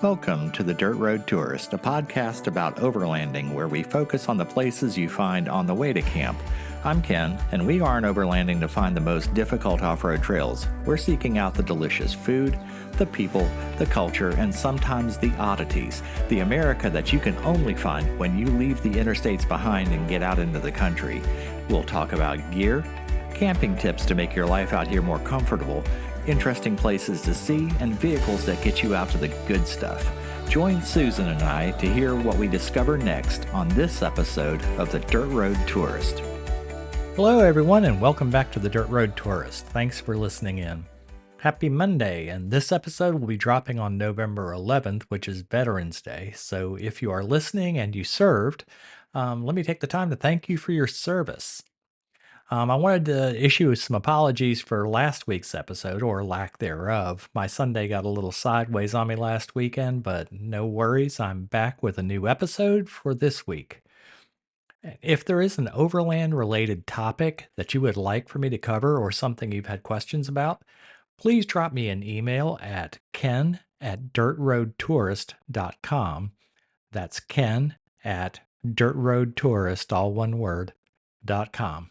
Welcome to the Dirt Road Tourist, a podcast about overlanding where we focus on the places you find on the way to camp. I'm Ken, and we aren't overlanding to find the most difficult off-road trails. We're seeking out the delicious food, the people, the culture, and sometimes the oddities, the America that you can only find when you leave the interstates behind and get out into the country. We'll talk about gear, camping tips to make your life out here more comfortable, interesting places to see, and vehicles that get you out to the good stuff. Join Susan and I to hear what we discover next on this episode of the Dirt Road Tourist. Hello everyone, and welcome back to the Dirt Road Tourist. Thanks for listening in. Happy Monday, and this episode will be dropping on November 11th, which is Veterans Day. So if you are listening and you served, let me take the time to thank you for your service. I wanted to issue some apologies for last week's episode, or lack thereof. My Sunday got a little sideways on me last weekend, but no worries. I'm back with a new episode for this week. If there is an overland related topic that you would like for me to cover or something you've had questions about, please drop me an email at ken@dirtroadtourist.com. That's ken@dirtroadtourist, all one word, .com.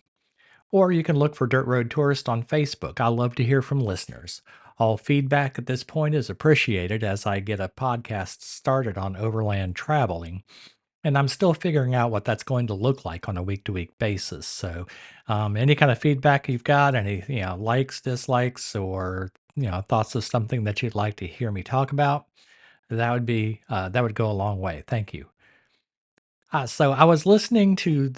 Or you can look for Dirt Road Tourist on Facebook. I love to hear from listeners. All feedback at this point is appreciated as I get a podcast started on overland traveling. And I'm still figuring out what that's going to look like on a week-to-week basis. So any kind of feedback you've got, any likes, dislikes, or thoughts of something that you'd like to hear me talk about, that would go a long way. Thank you. So I was listening to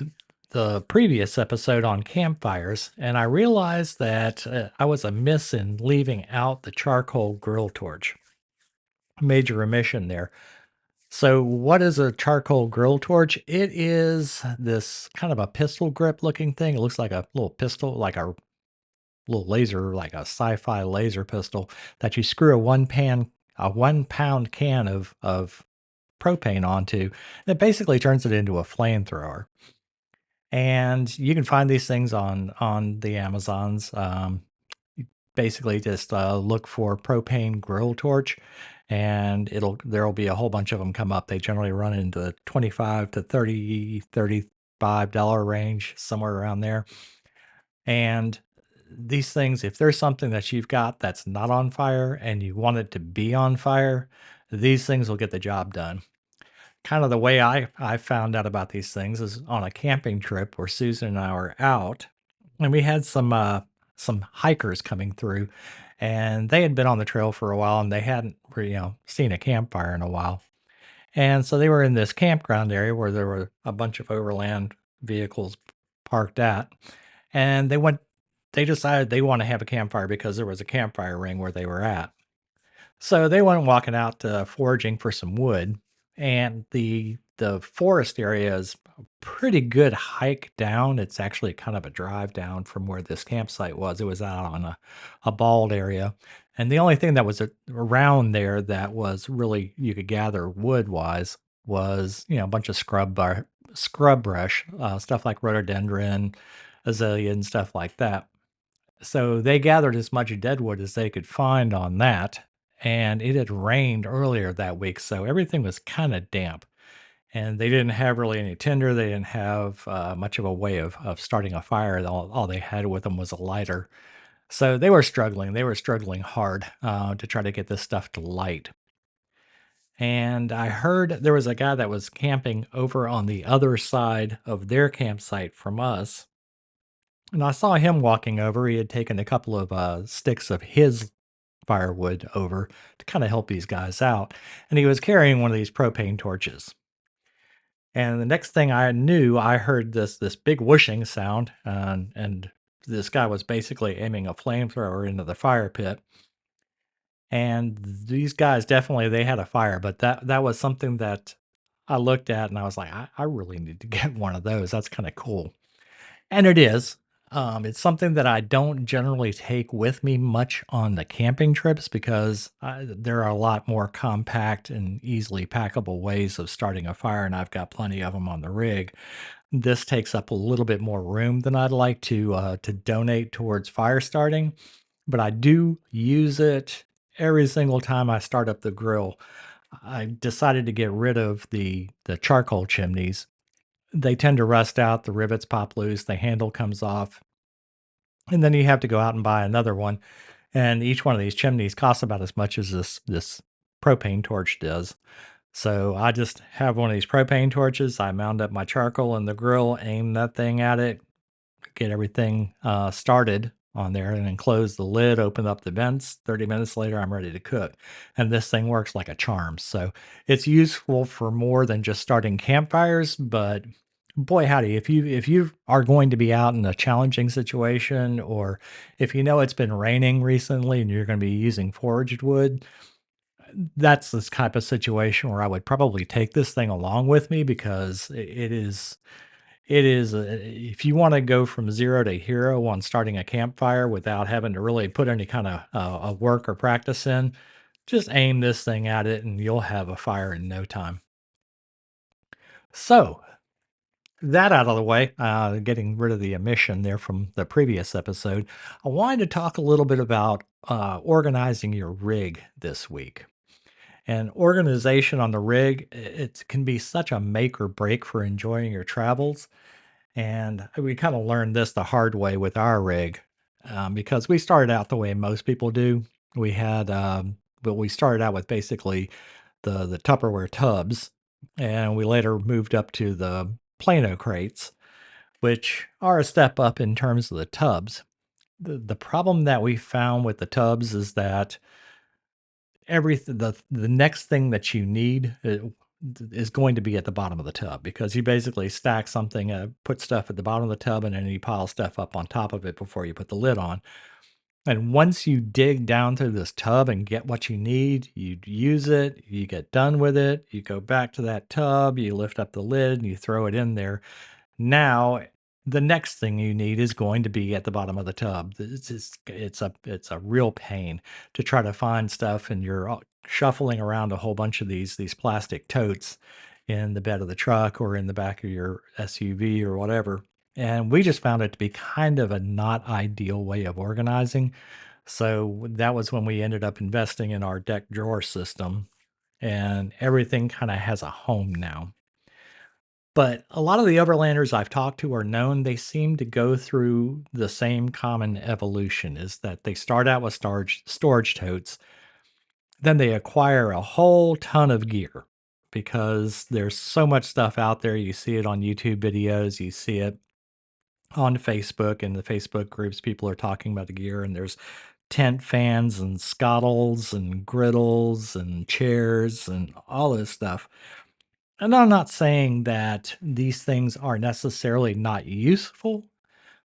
the previous episode on campfires, and I realized that I was amiss in leaving out the charcoal grill torch. Major omission there. So what is a charcoal grill torch? It is this kind of a pistol grip looking thing. It looks like a little pistol, like a little laser, like a sci-fi laser pistol that you screw a 1 pound can of propane onto. And it basically turns it into a flamethrower. And you can find these things on the Amazons. You basically just look for propane grill torch, and there'll be a whole bunch of them come up. They generally run into the 25 to 30, $35 range, somewhere around there. And these things, if there's something that you've got that's not on fire and you want it to be on fire, these things will get the job done. Kind of the way I found out about these things is on a camping trip where Susan and I were out, and we had some hikers coming through, and they had been on the trail for a while, and they hadn't seen a campfire in a while. And so they were in this campground area where there were a bunch of overland vehicles parked at, and they decided they want to have a campfire because there was a campfire ring where they were at. So they went walking out foraging for some wood, and the forest area is a pretty good hike down. It's actually kind of a drive down from where this campsite was. It was out on a bald area, and the only thing that was around there that was really you could gather wood wise was a bunch of scrub brush, stuff like rhododendron, azalea, and stuff like that. So they gathered as much deadwood as they could find on that, and it had rained earlier that week, so everything was kind of damp. And they didn't have really any tinder. They didn't have much of a way of starting a fire. All they had with them was a lighter. So they were struggling. They were struggling hard to try to get this stuff to light. And I heard there was a guy that was camping over on the other side of their campsite from us. And I saw him walking over. He had taken a couple of sticks of his firewood over to kind of help these guys out. And he was carrying one of these propane torches. And the next thing I knew, I heard this big whooshing sound, and this guy was basically aiming a flamethrower into the fire pit. And these guys definitely they had a fire, but that was something that I looked at and I was like, I really need to get one of those. That's kind of cool. And it is. It's something that I don't generally take with me much on the camping trips because there are a lot more compact and easily packable ways of starting a fire, and I've got plenty of them on the rig. This takes up a little bit more room than I'd like to donate towards fire starting, but I do use it every single time I start up the grill. I decided to get rid of the charcoal chimneys. They tend to rust out, the rivets pop loose, the handle comes off, and then you have to go out and buy another one. And each one of these chimneys costs about as much as this propane torch does. So I just have one of these propane torches. I mount up my charcoal in the grill, aim that thing at it, get everything started on there, and then close the lid, open up the vents. 30 minutes later, I'm ready to cook. And this thing works like a charm. So it's useful for more than just starting campfires, but boy howdy, if you are going to be out in a challenging situation, or if you know it's been raining recently and you're going to be using foraged wood, that's this type of situation where I would probably take this thing along with me, because it is if you wanna go from 0 to hero on starting a campfire without having to really put any kinda, work or practice in, just aim this thing at it and you'll have a fire in no time. So, that out of the way, getting rid of the emission there from the previous episode, I wanted to talk a little bit about, organizing your rig this week. And organization on the rig, it can be such a make or break for enjoying your travels. And we kind of learned this the hard way with our rig, because we started out the way most people do. We had, but we started out with basically the Tupperware tubs, and we later moved up to the Plano crates, which are a step up in terms of the tubs. The problem that we found with the tubs is that everything the next thing that you need is going to be at the bottom of the tub, because you basically stack something, put stuff at the bottom of the tub, and then you pile stuff up on top of it before you put the lid on. And once you dig down through this tub and get what you need, you use it, you get done with it, you go back to that tub, you lift up the lid, and you throw it in there. Now, the next thing you need is going to be at the bottom of the tub. It's a real pain to try to find stuff, and you're shuffling around a whole bunch of these plastic totes in the bed of the truck or in the back of your SUV or whatever. And we just found it to be kind of a not ideal way of organizing. So that was when we ended up investing in our deck drawer system, and everything kind of has a home now. But a lot of the overlanders I've talked to are known, they seem to go through the same common evolution, is that they start out with storage totes, then they acquire a whole ton of gear because there's so much stuff out there. You see it on YouTube videos, you see it on Facebook, and the Facebook groups, people are talking about the gear, and there's tent fans and scottles and griddles and chairs and all this stuff. And I'm not saying that these things are necessarily not useful,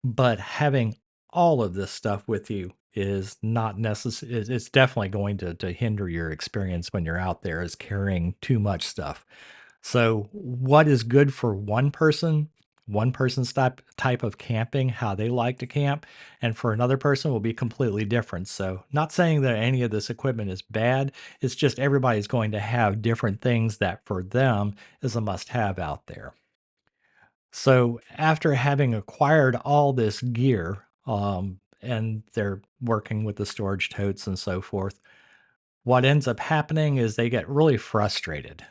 but having all of this stuff with you is not necessary. It's definitely going to hinder your experience when you're out there, is carrying too much stuff. So, what is good for one person's type of camping, how they like to camp, and for another person will be completely different. So, not saying that any of this equipment is bad, it's just everybody's going to have different things that for them is a must have out there. So, after having acquired all this gear, and they're working with the storage totes and so forth, what ends up happening is they get really frustrated.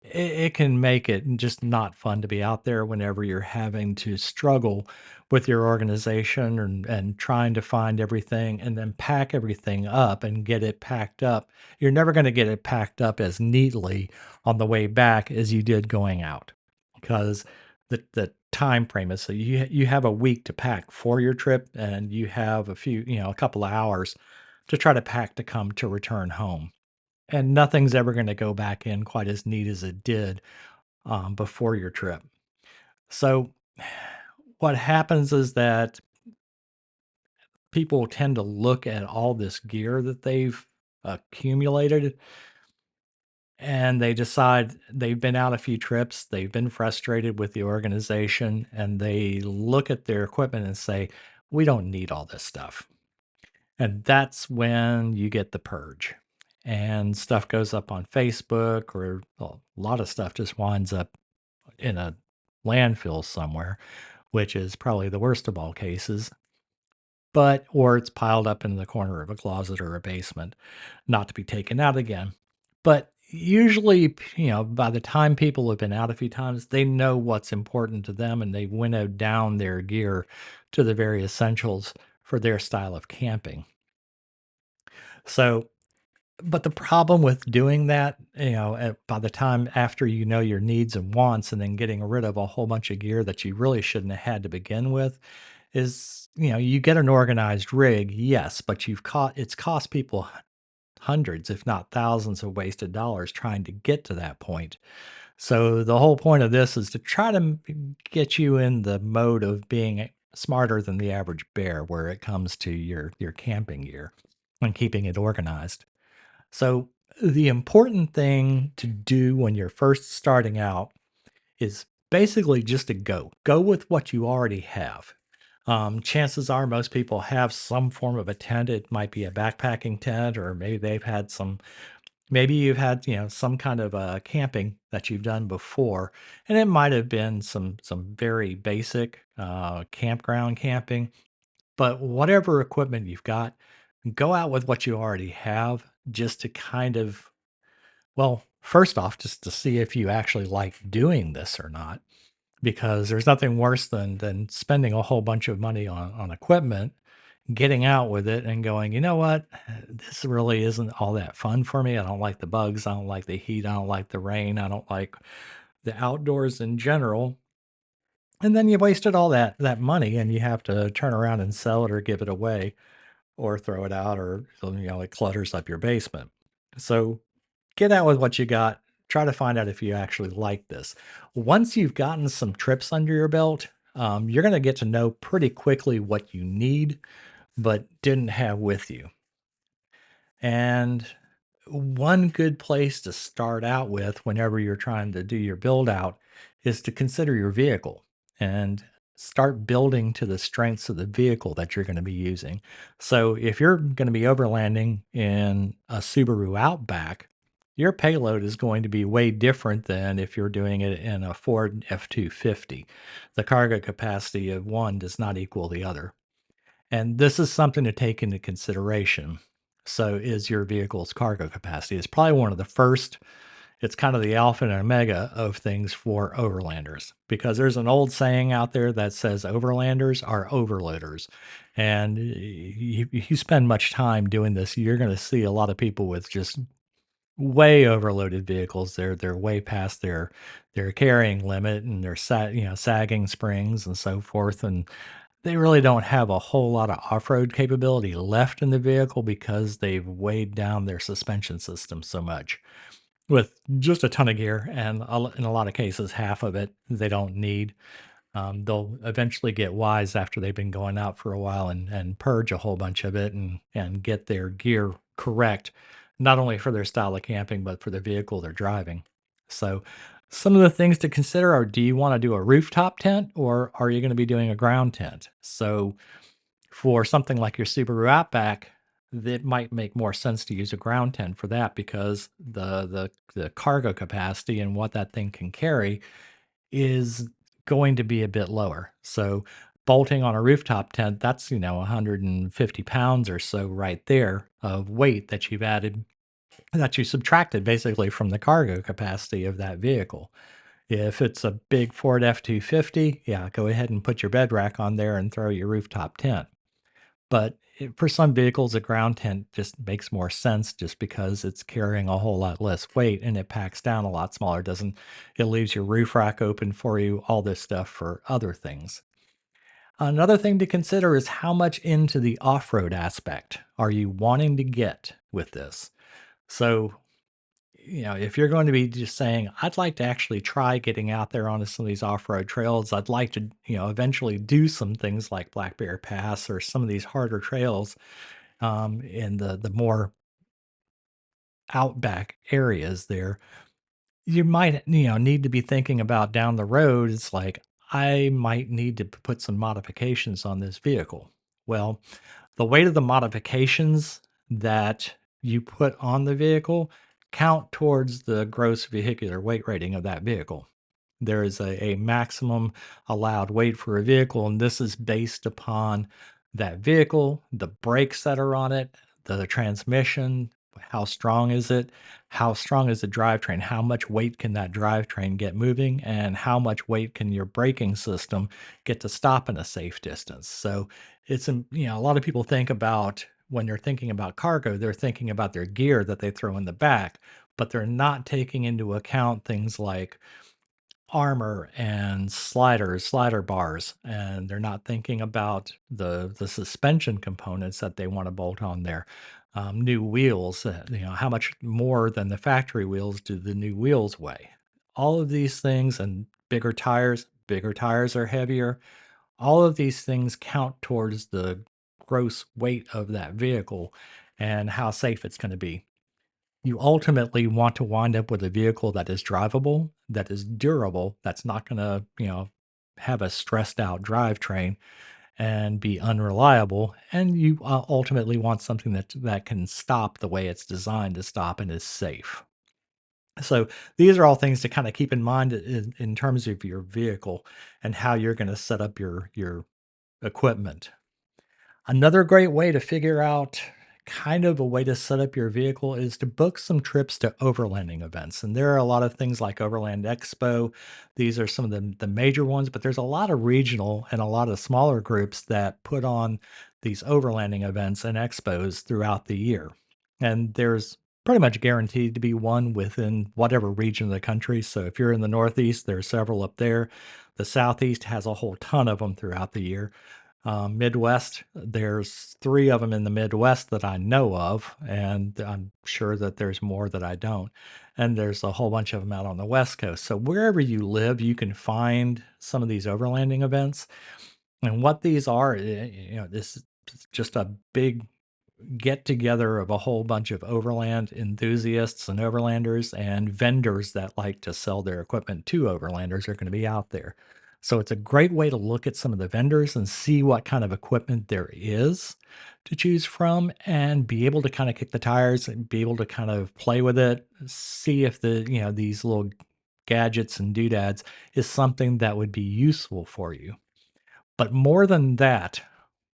It can make it just not fun to be out there whenever you're having to struggle with your organization and trying to find everything and then pack everything up and get it packed up. You're never going to get it packed up as neatly on the way back as you did going out, because the time frame is, so you have a week to pack for your trip, and you have a couple of hours to try to pack to come to return home. And nothing's ever going to go back in quite as neat as it did before your trip. So, what happens is that people tend to look at all this gear that they've accumulated, and they decide they've been out a few trips, they've been frustrated with the organization, and they look at their equipment and say, we don't need all this stuff. And that's when you get the purge. And stuff goes up on Facebook, or well, a lot of stuff just winds up in a landfill somewhere, which is probably the worst of all cases. but or it's piled up in the corner of a closet or a basement, not to be taken out again. But usually, by the time people have been out a few times, they know what's important to them and they've winnowed down their gear to the very essentials for their style of camping. So, but the problem with doing that, by the time after you know your needs and wants and then getting rid of a whole bunch of gear that you really shouldn't have had to begin with is, you get an organized rig, yes, but it's cost people hundreds, if not thousands of wasted dollars trying to get to that point. So the whole point of this is to try to get you in the mode of being smarter than the average bear where it comes to your camping gear and keeping it organized. So the important thing to do when you're first starting out is basically just to go. Go with what you already have. Chances are most people have some form of a tent. It might be a backpacking tent, or maybe maybe you've had, some kind of camping that you've done before, and it might have been some very basic campground camping. But whatever equipment you've got, go out with what you already have, just to kind of, well, first off, just to see if you actually like doing this or not, because there's nothing worse than spending a whole bunch of money on equipment, getting out with it and going, "You know what? This really isn't all that fun for me. I don't like the bugs, I don't like the heat, I don't like the rain, I don't like the outdoors in general." And then you wasted all that money and you have to turn around and sell it or give it away or throw it out, or it clutters up your basement. So get out with what you got. Try to find out if you actually like this. Once you've gotten some trips under your belt, you're going to get to know pretty quickly what you need but didn't have with you. And one good place to start out with whenever you're trying to do your build out is to consider your vehicle and start building to the strengths of the vehicle that you're going to be using. So if you're going to be overlanding in a Subaru Outback, your payload is going to be way different than if you're doing it in a Ford F-250. The cargo capacity of one does not equal the other. And this is something to take into consideration. So is your vehicle's cargo capacity. It's probably one of the first, it's kind of the alpha and omega of things for overlanders, because there's an old saying out there that says overlanders are overloaders. And you spend much time doing this, you're going to see a lot of people with just way overloaded vehicles. They're way past their carrying limit, and they're sagging springs and so forth, and they really don't have a whole lot of off-road capability left in the vehicle because they've weighed down their suspension system so much with just a ton of gear, and in a lot of cases, half of it they don't need. They'll eventually get wise after they've been going out for a while and purge a whole bunch of it and get their gear correct, not only for their style of camping, but for the vehicle they're driving. So, some of the things to consider are, do you want to do a rooftop tent or are you going to be doing a ground tent? So, for something like your Subaru Outback, it might make more sense to use a ground tent for that, because the cargo capacity and what that thing can carry is going to be a bit lower. So bolting on a rooftop tent, that's, 150 pounds or so right there of weight that you've added, that you subtracted basically from the cargo capacity of that vehicle. If it's a big Ford F-250, yeah, go ahead and put your bed rack on there and throw your rooftop tent. But for some vehicles, a ground tent just makes more sense, just because it's carrying a whole lot less weight and it packs down a lot smaller. Doesn't It leaves your roof rack open for you, all this stuff for other things. Another thing to consider is how much into the off-road aspect are you wanting to get with this? So, if you're going to be just saying, I'd like to actually try getting out there onto some of these off-road trails, I'd like to, eventually do some things like Black Bear Pass or some of these harder trails in the more outback areas there, you might, need to be thinking about down the road. It's like, I might need to put some modifications on this vehicle. Well, the weight of the modifications that you put on the vehicle count towards the gross vehicular weight rating of that vehicle. There is a maximum allowed weight for a vehicle, and this is based upon that vehicle, the brakes that are on it, the transmission, how strong is it? How strong is the drivetrain? How much weight can that drivetrain get moving? And how much weight can your braking system get to stop in a safe distance? So a lot of people think about when they're thinking about cargo, they're thinking about their gear that they throw in the back, but they're not taking into account things like armor and slider bars, and they're not thinking about the suspension components that they want to bolt on there. New wheels, how much more than the factory wheels do the new wheels weigh? All of these things and bigger tires are heavier. All of these things count towards the gross weight of that vehicle and how safe it's going to be. You ultimately want to wind up with a vehicle that is drivable, that is durable, that's not gonna, have a stressed out drivetrain and be unreliable, and you, ultimately want something that can stop the way it's designed to stop and is safe. So, these are all things to kinda keep in mind in terms of your vehicle and how you're gonna set up your equipment. Another great way to figure out kind of a way to set up your vehicle is to book some trips to overlanding events. And there are a lot of things like Overland Expo. These are some of the major ones, but there's a lot of regional and a lot of smaller groups that put on these overlanding events and expos throughout the year. And there's pretty much guaranteed to be one within whatever region of the country. So if you're in the Northeast, there are several up there. The Southeast has a whole ton of them throughout the year. Midwest, there's 3 of them in the Midwest that I know of, and I'm sure that there's more that I don't. And there's a whole bunch of them out on the West Coast. So wherever you live, you can find some of these overlanding events. And what these are, this is just a big get together of a whole bunch of overland enthusiasts and overlanders and vendors that like to sell their equipment to overlanders are going to be out there. So it's a great way to look at some of the vendors and see what kind of equipment there is to choose from and be able to kind of kick the tires and be able to kind of play with it, see if these little gadgets and doodads is something that would be useful for you. But more than that,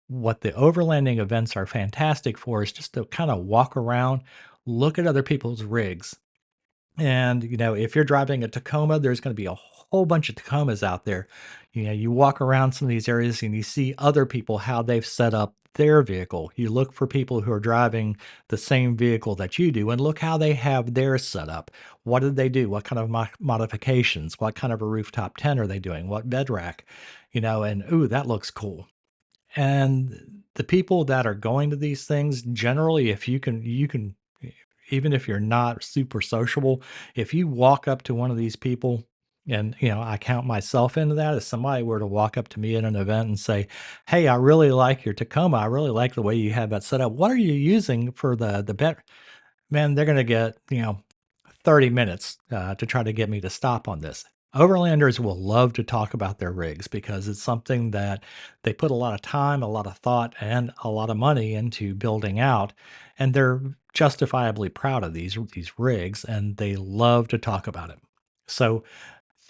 what the overlanding events are fantastic for is just to kind of walk around, look at other people's rigs. And, if you're driving a Tacoma, there's going to be a whole bunch of Tacomas out there. You walk around some of these areas and you see other people, how they've set up their vehicle. You look for people who are driving the same vehicle that you do and look how they have theirs set up. What did they do? What kind of modifications? What kind of a rooftop tent are they doing? What bed rack? And ooh, that looks cool. And the people that are going to these things, generally, if you can even if you're not super sociable, if you walk up to one of these people and, I count myself into that, if somebody were to walk up to me at an event and say, "Hey, I really like your Tacoma. I really like the way you have that set up. What are you using for the bed?" Man, they're gonna get, 30 minutes, to try to get me to stop on this. Overlanders will love to talk about their rigs because it's something that they put a lot of time, a lot of thought, and a lot of money into building out, and they're justifiably proud of these rigs, and they love to talk about it. So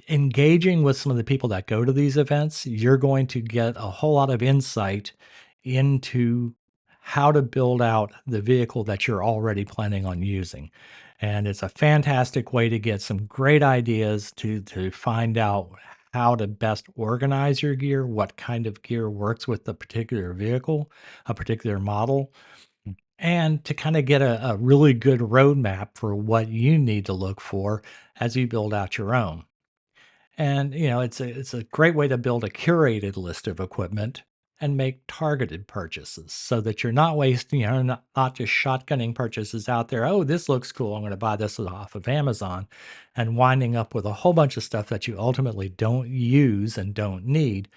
engaging with some of the people that go to these events, you're going to get a whole lot of insight into how to build out the vehicle that you're already planning on using. And it's a fantastic way to get some great ideas to find out how to best organize your gear, what kind of gear works with the particular vehicle, a particular model, and to kind of get a really good roadmap for what you need to look for as you build out your own. And, it's a great way to build a curated list of equipment and make targeted purchases so that you're not wasting, not just shotgunning purchases out there. Oh, this looks cool. I'm going to buy this off of Amazon and winding up with a whole bunch of stuff that you ultimately don't use and don't need.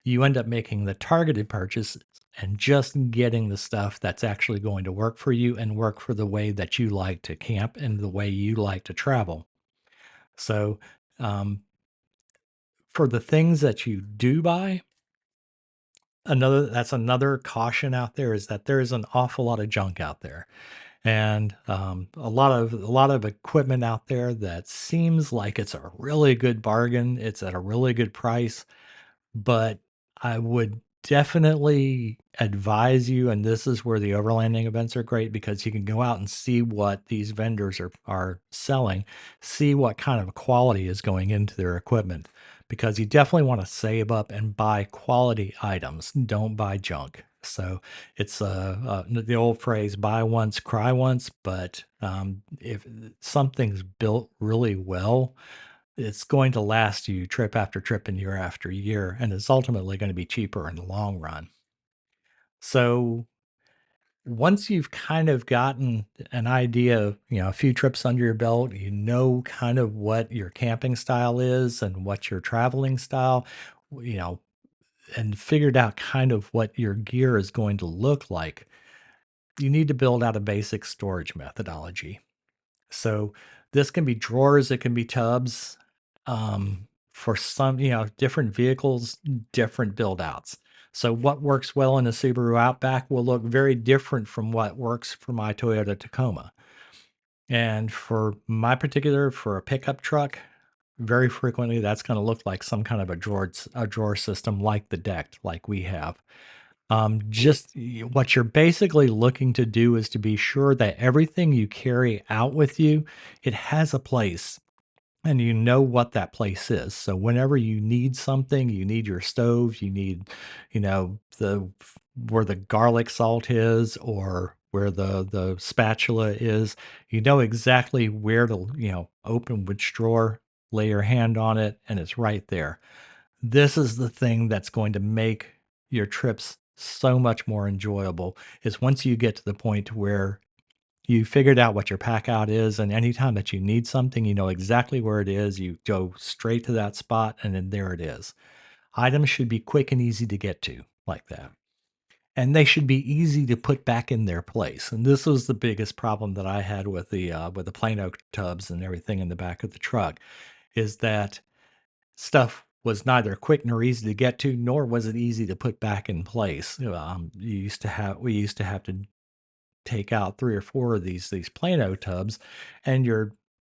You end up making the targeted purchase and just getting the stuff that's actually going to work for you and work for the way that you like to camp and the way you like to travel. So, um, for the things that you do buy, another caution out there is that there is an awful lot of junk out there, and, a lot of equipment out there that seems like it's a really good bargain, it's at a really good price, but I would definitely advise you, and this is where the overlanding events are great because you can go out and see what these vendors are selling, see what kind of quality is going into their equipment. Because you definitely want to save up and buy quality items. Don't buy junk. So it's the old phrase, buy once, cry once. But if something's built really well, it's going to last you trip after trip and year after year, and it's ultimately going to be cheaper in the long run. So once you've kind of gotten an idea of, a few trips under your belt, you know kind of what your camping style is and what your traveling style, you know, and figured out kind of what your gear is going to look like, you need to build out a basic storage methodology. So this can be drawers, it can be tubs. For some, different vehicles, different build outs. So what works well in a Subaru Outback will look very different from what works for my Toyota Tacoma. And for a pickup truck, very frequently that's going to look like some kind of a drawer system like the deck like we have. What you're basically looking to do is to be sure that everything you carry out with you, it has a place and you know what that place is. So whenever you need something, you need your stove, you need, the where the garlic salt is or where the spatula is, you know exactly where to, open which drawer, lay your hand on it, and it's right there. This is the thing that's going to make your trips so much more enjoyable is once you get to the point where you figured out what your pack out is, and anytime that you need something, you know exactly where it is. You go straight to that spot, and then there it is. Items should be quick and easy to get to, like that. And they should be easy to put back in their place. And this was the biggest problem that I had with the plain oak tubs and everything in the back of the truck, is that stuff was neither quick nor easy to get to, nor was it easy to put back in place. We used to have to take out 3 or 4 of these Plano tubs, and you're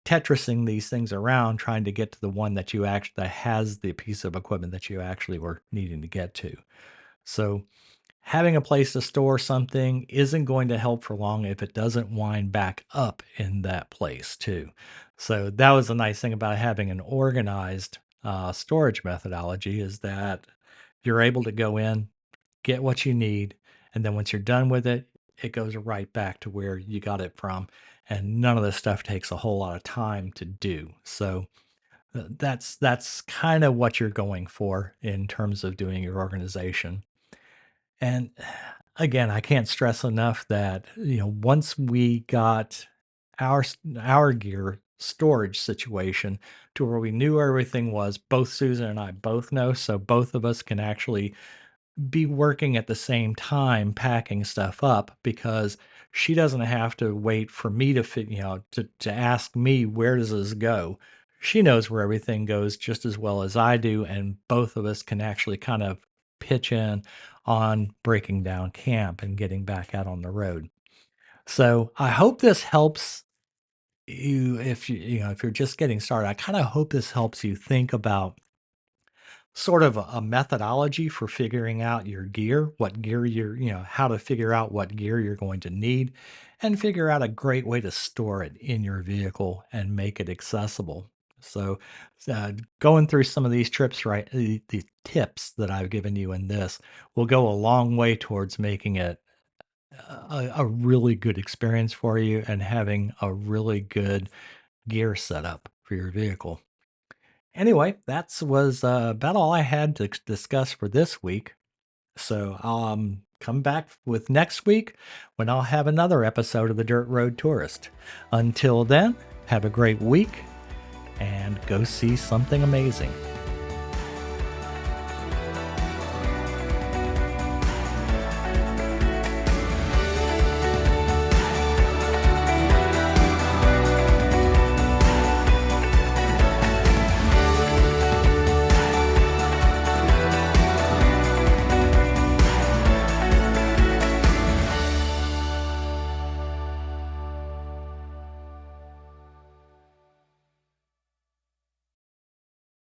Tetrising these things around trying to get to the one that you actually that has the piece of equipment that you actually were needing to get to. So, having a place to store something isn't going to help for long if it doesn't wind back up in that place too. So that was a nice thing about having an organized storage methodology is that you're able to go in, get what you need, and then once you're done with it, it goes right back to where you got it from. And none of this stuff takes a whole lot of time to do. So that's kind of what you're going for in terms of doing your organization. And again, I can't stress enough that, once we got our gear storage situation to where we knew where everything was, both Susan and I both know, so both of us can actually be working at the same time packing stuff up because she doesn't have to wait for me to ask me where does this go. She knows where everything goes just as well as I do, and both of us can actually kind of pitch in on breaking down camp and getting back out on the road. So I hope this helps you if you're just getting started. I kind of hope this helps you think about sort of a methodology for figuring out your gear, what gear how to figure out what gear you're going to need, and figure out a great way to store it in your vehicle and make it accessible. So, going through some of these trips, right, the tips that I've given you in this will go a long way towards making it a really good experience for you and having a really good gear setup for your vehicle. Anyway, that's was about all I had to discuss for this week. So I'll come back with next week when I'll have another episode of the Dirt Road Tourist. Until then, have a great week and go see something amazing.